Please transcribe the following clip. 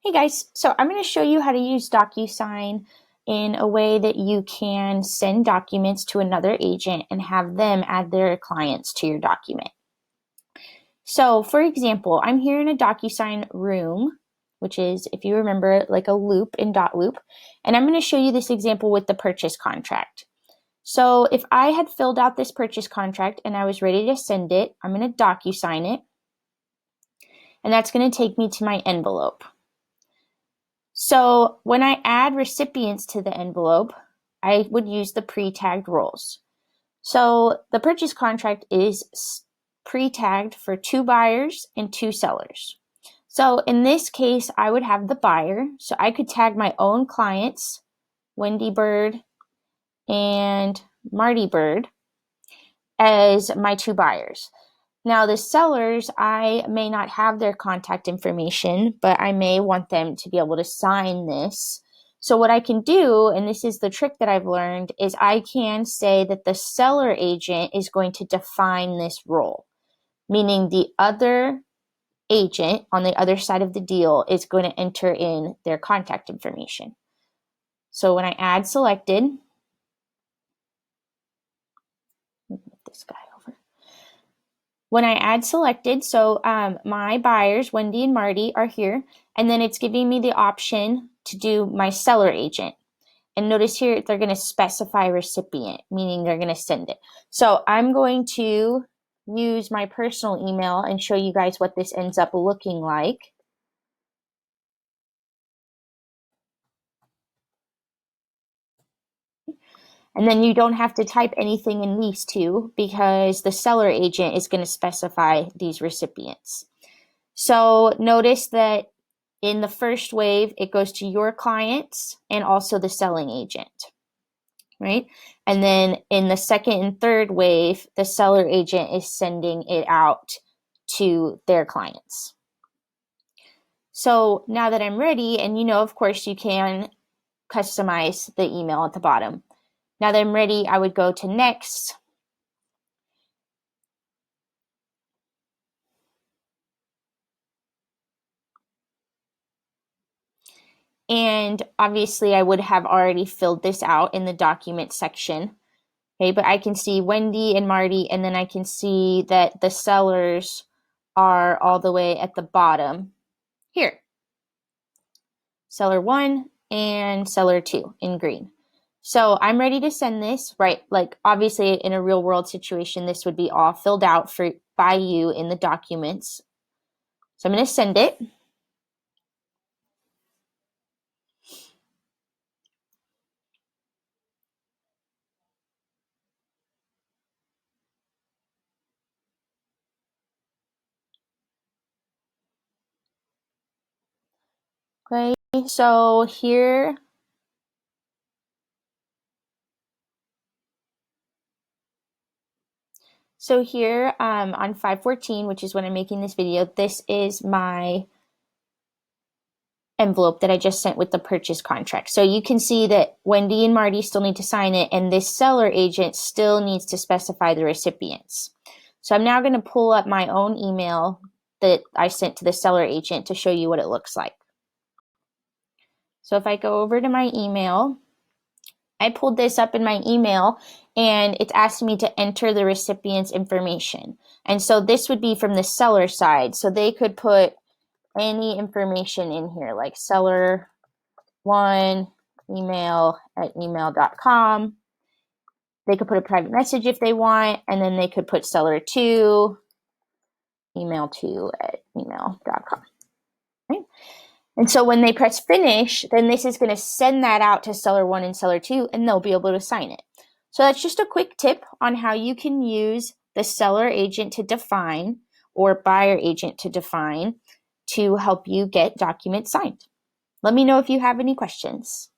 Hey guys, so I'm going to show you how to use Docusign in a way that you can send documents to another agent and have them add their clients to your document. So for example, I'm here in a Docusign room, which is, if you remember, like a loop in dotloop, and I'm going to show you this example with the purchase contract. So if I had filled out this purchase contract and I was ready to send it, I'm going to Docusign it, and that's going to take me to my envelope. So when I add recipients to the envelope, I would use the pre-tagged roles. So the purchase contract is pre-tagged for 2 buyers and 2 sellers. So in this case, I would have the buyer. So I could tag my own clients, Wendy Bird and Marty Bird, as my 2 buyers. Now the sellers, I may not have their contact information, but I may want them to be able to sign this. So what I can do, and this is the trick that I've learned, is I can say that the seller agent is going to define this role, meaning the other agent on the other side of the deal is going to enter in their contact information. So when I add selected, move this guy over. When I add selected, so my buyers, Wendy and Marty, are here, and then it's giving me the option to do my seller agent. And notice here, they're going to specify recipient, meaning they're going to send it. So I'm going to use my personal email and show you guys what this ends up looking like. And then you don't have to type anything in these two because the seller agent is going to specify these recipients. So notice that in the first wave, it goes to your clients and also the selling agent, right? And then in the second and third wave, the seller agent is sending it out to their clients. So now that I'm ready, and of course, you can customize the email at the bottom. Now that I'm ready, I would go to next. And obviously, I would have already filled this out in the document section. Okay, but I can see Wendy and Marty, and then I can see that the sellers are all the way at the bottom here. Seller 1 and seller 2 in green. So I'm ready to send this, right? Like obviously in a real world situation, this would be all filled out by you in the documents. So I'm going to send it. Okay, so here on 5/14, which is when I'm making this video, this is my envelope that I just sent with the purchase contract. So you can see that Wendy and Marty still need to sign it, and this seller agent still needs to specify the recipients. So I'm now going to pull up my own email that I sent to the seller agent to show you what it looks like. So if I go over to my email, I pulled this up in my email and it's asking me to enter the recipient's information. And so this would be from the seller side. So they could put any information in here, like seller 1 email at email.com. They could put a private message if they want, and then they could put seller 2 email 2 at email.com. Right? And so when they press finish, then this is going to send that out to seller 1 and seller 2, and they'll be able to sign it. So that's just a quick tip on how you can use the seller agent to define or buyer agent to define to help you get documents signed. Let me know if you have any questions.